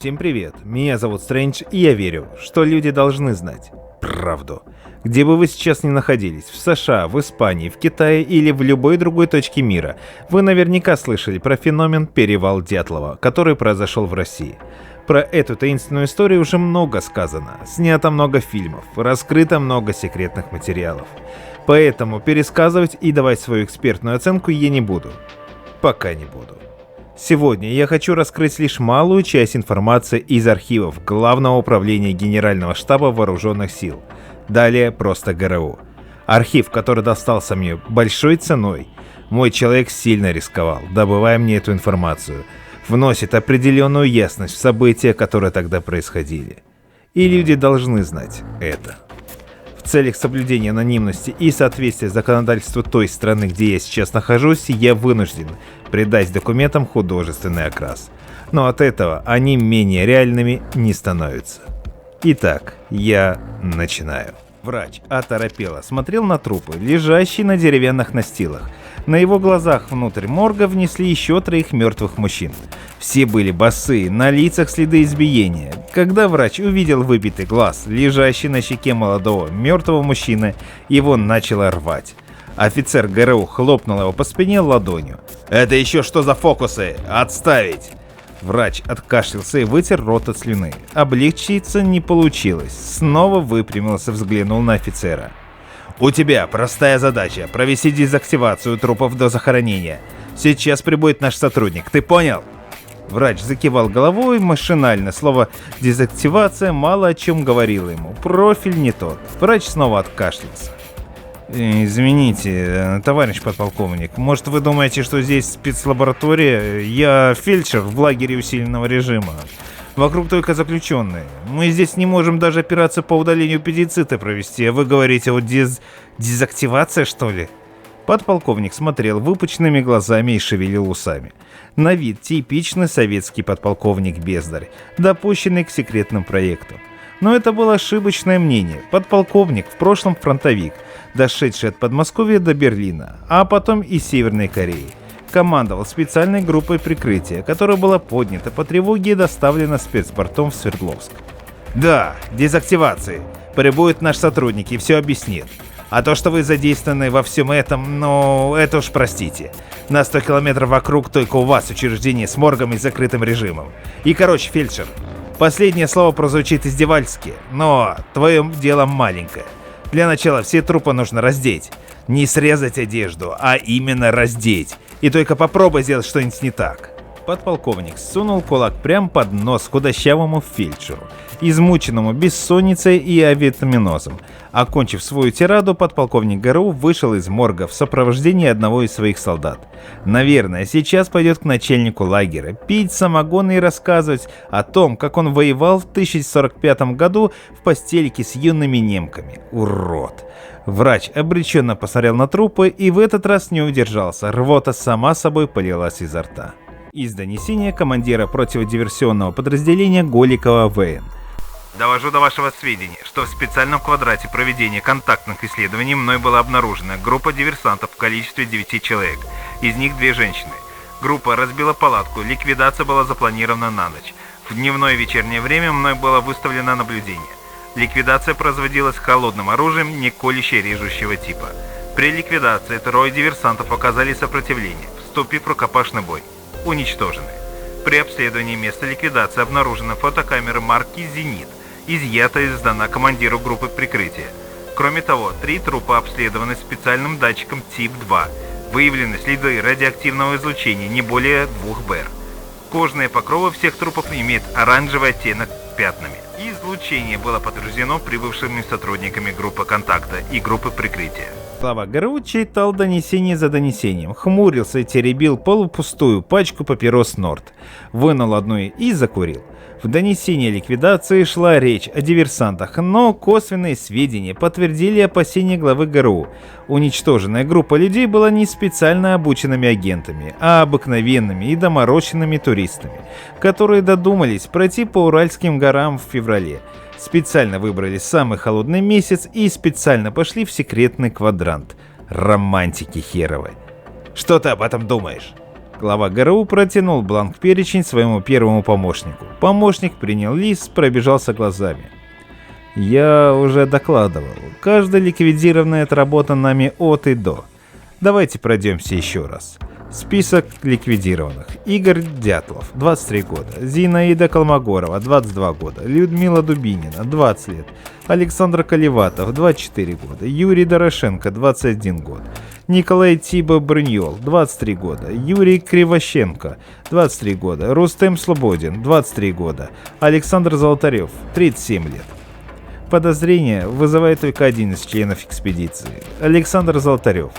Всем привет, меня зовут Стрэндж, и я верю, что люди должны знать правду. Где бы вы сейчас ни находились, в США, в Испании, в Китае или в любой другой точке мира, вы наверняка слышали про феномен «Перевал Дятлова», который произошел в России. Про эту таинственную историю уже много сказано, снято много фильмов, раскрыто много секретных материалов. Поэтому пересказывать и давать свою экспертную оценку я не буду. Пока не буду. Сегодня я хочу раскрыть лишь малую часть информации из архивов Главного управления Генерального штаба Вооруженных сил. Далее просто ГРУ. Архив, который достался мне большой ценой. Мой человек сильно рисковал, добывая мне эту информацию. Вносит определенную ясность в события, которые тогда происходили. И люди должны знать это. В целях соблюдения анонимности и соответствия законодательству той страны, где я сейчас нахожусь, я вынужден придать документам художественный окрас. Но от этого они менее реальными не становятся. Итак, я начинаю. Врач оторопело смотрел на трупы, лежащие на деревянных настилах. На его глазах внутрь морга внесли еще 3 мертвых мужчин. Все были босые, на лицах следы избиения. Когда врач увидел выбитый глаз, лежащий на щеке молодого мертвого мужчины, его начало рвать. Офицер ГРУ хлопнул его по спине ладонью. «Это еще что за фокусы? Отставить!» Врач откашлялся и вытер рот от слюны. Облегчиться не получилось. Снова выпрямился, взглянул на офицера. «У тебя простая задача – провести дезактивацию трупов до захоронения. Сейчас прибудет наш сотрудник, ты понял?» Врач закивал головой машинально. Слово «дезактивация» мало о чем говорило ему. Профиль не тот. Врач снова откашлялся. «Извините, товарищ подполковник, может вы думаете, что здесь спецлаборатория? Я фельдшер в лагере усиленного режима. Вокруг только заключенные. Мы здесь не можем даже операцию по удалению аппендицита провести, а вы говорите, вот дезактивация, что ли?» Подполковник смотрел выпученными глазами и шевелил усами. На вид типичный советский подполковник-бездарь, допущенный к секретным проектам. Но это было ошибочное мнение. Подполковник в прошлом фронтовик, дошедший от Подмосковья до Берлина, а потом и Северной Кореи. Командовал специальной группой прикрытия, которая была поднята по тревоге и доставлена спецбортом в Свердловск. «Да, дезактивации. Прибудет наш сотрудник и все объяснит. А то, что вы задействованы во всем этом, ну, это уж простите. На 100 километров вокруг только у вас учреждение с моргом и закрытым режимом. И короче, фельдшер, последнее слово прозвучит издевательски, но твое дело маленькое. Для начала все трупы нужно раздеть. Не срезать одежду, а именно раздеть. И только попробуй сделать что-нибудь не так». Подполковник сунул кулак прямо под нос худощавому фельдшеру, измученному бессонницей и авитаминозом. Окончив свою тираду, подполковник ГРУ вышел из морга в сопровождении одного из своих солдат. Наверное, сейчас пойдет к начальнику лагеря, пить самогон и рассказывать о том, как он воевал в 1045 году в постельке с юными немками. Урод! Врач обреченно посмотрел на трупы и в этот раз не удержался, рвота сама собой полилась изо рта. Из донесения командира противодиверсионного подразделения Голикова ВН. «Довожу до вашего сведения, что в специальном квадрате проведения контактных исследований мной была обнаружена группа диверсантов в количестве 9 человек, из них 2 женщины. Группа разбила палатку, ликвидация была запланирована на ночь. В дневное и вечернее время мной было выставлено наблюдение. Ликвидация производилась холодным оружием не колюще-режущего типа. При ликвидации 3 диверсантов оказали сопротивление, вступив в рукопашный бой. Уничтожены. При обследовании места ликвидации обнаружена фотокамера марки «Зенит», изъята и сдана командиру группы прикрытия. Кроме того, 3 трупа обследованы специальным датчиком тип 2. Выявлены следы радиоактивного излучения не более 2 БР. Кожные покровы всех трупов имеют оранжевый оттенок пятнами. Излучение было подтверждено прибывшими сотрудниками группы контакта и группы прикрытия». Глава ГРУ читал донесение за донесением, хмурился и теребил полупустую пачку папирос Норд. Вынул одну и закурил. В донесении ликвидации шла речь о диверсантах, но косвенные сведения подтвердили опасения главы ГРУ. Уничтоженная группа людей была не специально обученными агентами, а обыкновенными и доморощенными туристами, которые додумались пройти по Уральским горам в феврале. Специально выбрали самый холодный месяц и специально пошли в секретный квадрант. Романтики херовы. «Что ты об этом думаешь?» Глава ГРУ протянул бланк-перечень своему первому помощнику. Помощник принял лист, пробежался глазами. Я уже докладывал. Каждый ликвидированный отработан нами от и до. Давайте пройдемся еще раз. Список ликвидированных. Игорь Дятлов, 23 года. Зинаида Колмогорова, 22 года. Людмила Дубинина, 20 лет. Александр Колеватов, 24 года. Юрий Дорошенко, 21 год. Николай Тиба-Брыньол, 23 года. Юрий Кривощенко, 23 года. Рустем Слободин, 23 года. Александр Золотарев, 37 лет. Подозрение вызывает только один из членов экспедиции – Александр Золотарев.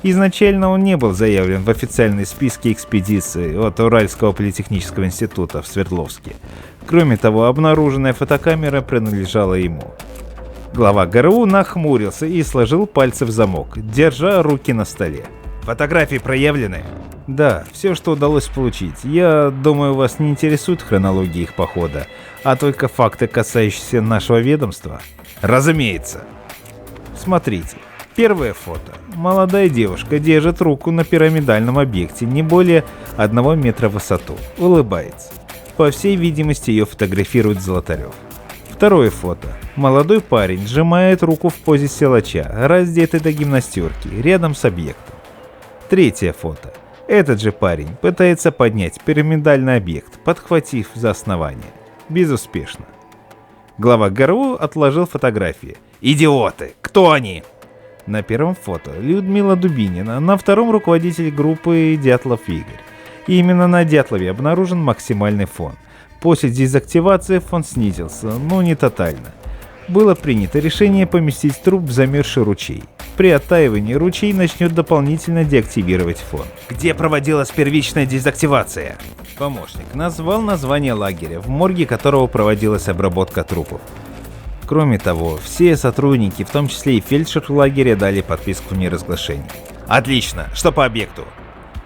Изначально он не был заявлен в официальные списки экспедиции от Уральского политехнического института в Свердловске. Кроме того, обнаруженная фотокамера принадлежала ему. Глава ГРУ нахмурился и сложил пальцы в замок, держа руки на столе. «Фотографии проявлены?» «Да, все, что удалось получить. Я думаю, вас не интересует хронология их похода, а только факты, касающиеся нашего ведомства?» «Разумеется». «Смотрите. Первое фото. Молодая девушка держит руку на пирамидальном объекте не более 1 метра в высоту. Улыбается. По всей видимости, ее фотографирует Золотарев. Второе фото. Молодой парень сжимает руку в позе силача, раздетый до гимнастерки, рядом с объектом. Третье фото. Этот же парень пытается поднять пирамидальный объект, подхватив за основание. Безуспешно. Глава ГРУ отложил фотографии. «Идиоты! Кто они?» На первом фото Людмила Дубинина, на втором руководитель группы Дятлов Игорь. И именно на Дятлове обнаружен максимальный фон. После дезактивации фон снизился, но не тотально. Было принято решение поместить труп в замерзший ручей. При оттаивании ручей начнет дополнительно деактивировать фон. «Где проводилась первичная дезактивация?» Помощник назвал название лагеря, в морге которого проводилась обработка трупов. Кроме того, все сотрудники, в том числе и фельдшер лагеря, дали подписку в неразглашении. «Отлично! Что по объекту?»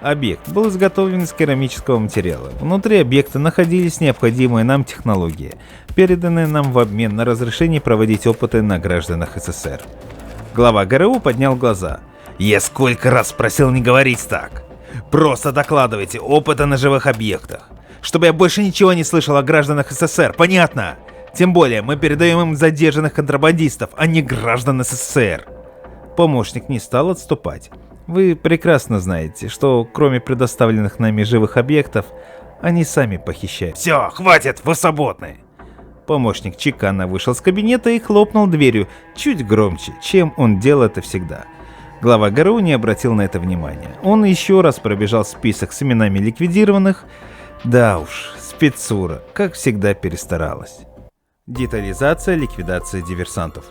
Объект был изготовлен из керамического материала. Внутри объекта находились необходимые нам технологии, переданные нам в обмен на разрешение проводить опыты на гражданах СССР. Глава ГРУ поднял глаза. «Я сколько раз просил не говорить так! Просто докладывайте опыты на живых объектах, чтобы я больше ничего не слышал о гражданах СССР, понятно? Тем более мы передаем им задержанных контрабандистов, а не граждан СССР!» Помощник не стал отступать. Вы прекрасно знаете, что кроме предоставленных нами живых объектов, они сами похищают. «Все, хватит, вы свободны!» Помощник чеканно вышел с кабинета и хлопнул дверью чуть громче, чем он делал это всегда. Глава ГРУ не обратил на это внимания. Он еще раз пробежал список с именами ликвидированных. Да уж, спецура, как всегда, перестаралась. Детализация ликвидации диверсантов.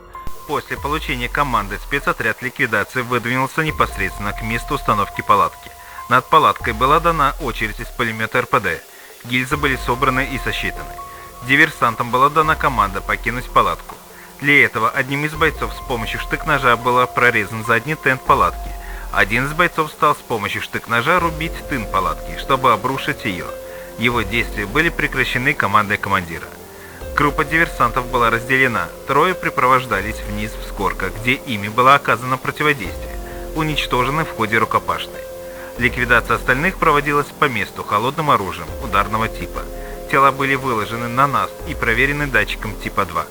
После получения команды спецотряд ликвидации выдвинулся непосредственно к месту установки палатки. Над палаткой была дана очередь из пулемета РПД. Гильзы были собраны и сосчитаны. Диверсантам была дана команда покинуть палатку. Для этого одним из бойцов с помощью штык-ножа был прорезан задний тент палатки. Один из бойцов стал с помощью штык-ножа рубить тын палатки, чтобы обрушить ее. Его действия были прекращены командой командира. Группа диверсантов была разделена, трое припровождались вниз в Скорка, где ими было оказано противодействие, уничтожены в ходе рукопашной. Ликвидация остальных проводилась по месту холодным оружием ударного типа. Тела были выложены на наст и проверены датчиком типа 2.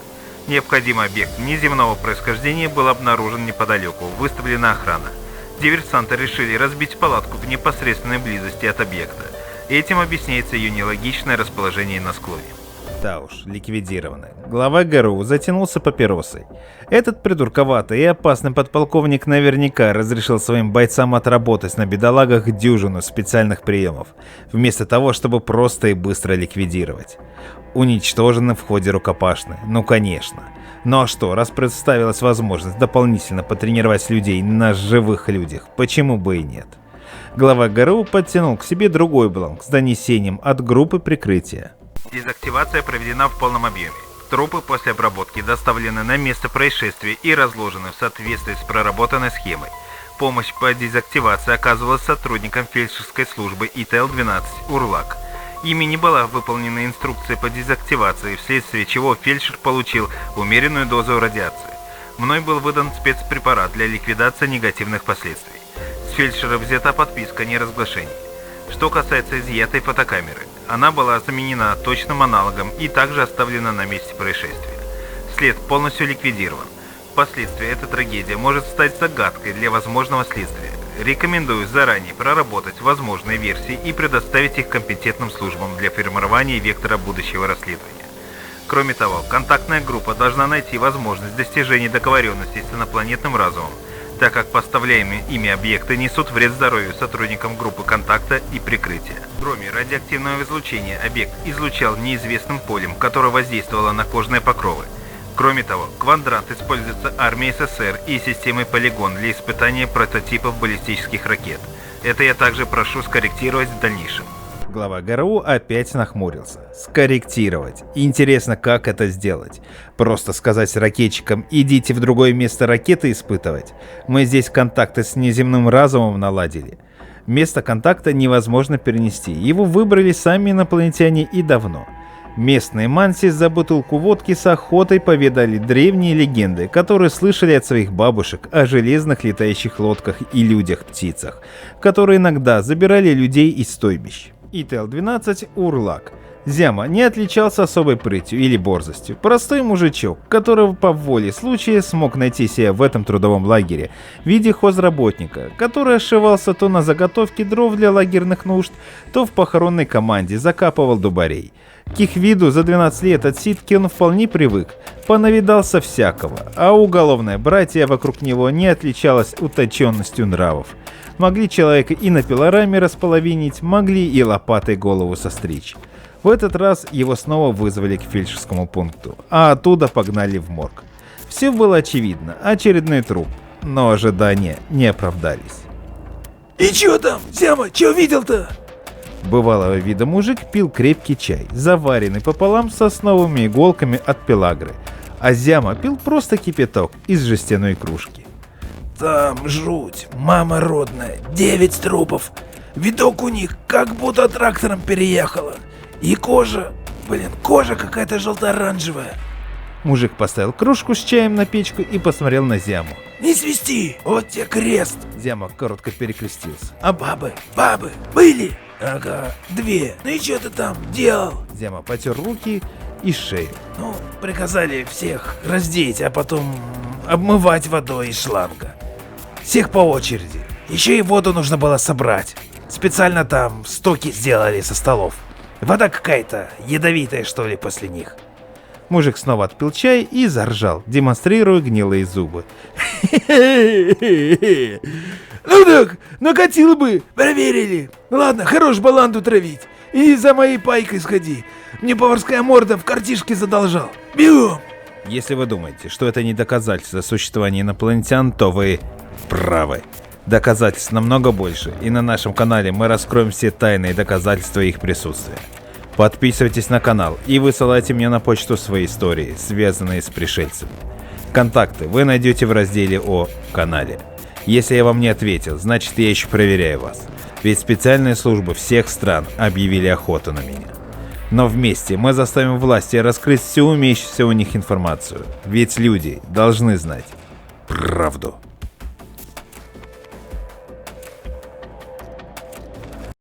Необходимый объект внеземного происхождения был обнаружен неподалеку, выставлена охрана. Диверсанты решили разбить палатку в непосредственной близости от объекта. Этим объясняется ее нелогичное расположение на склоне. Да уж, ликвидированы. Глава ГРУ затянулся папиросой. Этот придурковатый и опасный подполковник наверняка разрешил своим бойцам отработать на бедолагах дюжину специальных приемов, вместо того, чтобы просто и быстро ликвидировать. Уничтожены в ходе рукопашной, ну конечно. Ну а что, раз представилась возможность дополнительно потренировать людей на живых людях, почему бы и нет? Глава ГРУ подтянул к себе другой бланк с донесением от группы прикрытия. Дезактивация проведена в полном объеме. Трупы после обработки доставлены на место происшествия и разложены в соответствии с проработанной схемой. Помощь по дезактивации оказывалась сотрудникам фельдшерской службы ИТЛ-12 «Урлак». Ими не была выполнена инструкция по дезактивации, вследствие чего фельдшер получил умеренную дозу радиации. Мной был выдан спецпрепарат для ликвидации негативных последствий. С фельдшера взята подписка о неразглашении. Что касается изъятой фотокамеры, она была заменена точным аналогом и также оставлена на месте происшествия. След полностью ликвидирован. Впоследствии эта трагедия может стать загадкой для возможного следствия. Рекомендую заранее проработать возможные версии и предоставить их компетентным службам для формирования вектора будущего расследования. Кроме того, контактная группа должна найти возможность достижения договоренности с инопланетным разумом, так как поставляемые ими объекты несут вред здоровью сотрудникам группы контакта и прикрытия. Кроме радиоактивного излучения, объект излучал неизвестным полем, которое воздействовало на кожные покровы. Кроме того, квадрант используется армией СССР и системой «Полигон» для испытания прототипов баллистических ракет. Это я также прошу скорректировать в дальнейшем. Глава ГРУ опять нахмурился. Скорректировать. Интересно, как это сделать? Просто сказать ракетчикам: идите в другое место ракеты испытывать? Мы здесь контакты с неземным разумом наладили. Место контакта невозможно перенести. Его выбрали сами инопланетяне и давно. Местные манси за бутылку водки с охотой поведали древние легенды, которые слышали от своих бабушек о железных летающих лодках и людях-птицах, которые иногда забирали людей из стойбищ. ИТЛ-12 Урлак. Зяма не отличался особой прытью или борзостью. Простой мужичок, которого по воле случая смог найти себя в этом трудовом лагере в виде хозработника, который ошивался то на заготовке дров для лагерных нужд, то в похоронной команде закапывал дубарей. К их виду за 12 лет отсидки он вполне привык, понавидался всякого, а уголовное братья вокруг него не отличалось утонченностью нравов. Могли человека и на пилораме располовинить, могли и лопатой голову состричь. В этот раз его снова вызвали к фельдшерскому пункту, а оттуда погнали в морг. Все было очевидно, очередной труп, но ожидания не оправдались. «И чё там, Зяма, чё видел-то?» Бывалого вида мужик пил крепкий чай, заваренный пополам с сосновыми иголками от пелагры, а Зяма пил просто кипяток из жестяной кружки. «Там жуть, мама родная, 9 трупов. Видок у них, как будто трактором переехала. И кожа, кожа какая-то желто-оранжевая». Мужик поставил кружку с чаем на печку и посмотрел на Зяму. «Не свисти, вот тебе крест». Зяма коротко перекрестился. «А бабы были?» «Ага, 2. Ну и чё ты там делал?» Зяма потер руки и шею. «Ну, приказали всех раздеть, а потом обмывать водой из шланга. Всех по очереди. Еще и воду нужно было собрать. Специально там стоки сделали со столов. Вода какая-то ядовитая, что ли, после них». Мужик снова отпил чай и заржал, демонстрируя гнилые зубы. «Ну так, накатил бы, проверили. Ладно, хорош баланду травить. И за моей пайкой сходи. Мне поварская морда в картишке задолжал. Бегом!» Если вы думаете, что это не доказательство существования инопланетян, то вы правы. Доказательств намного больше, и на нашем канале мы раскроем все тайные доказательства их присутствия. Подписывайтесь на канал и высылайте мне на почту свои истории, связанные с пришельцами. Контакты вы найдете в разделе о канале. Если я вам не ответил, значит я еще проверяю вас. Ведь специальные службы всех стран объявили охоту на меня. Но вместе мы заставим власти раскрыть всю имеющуюся у них информацию. Ведь люди должны знать правду.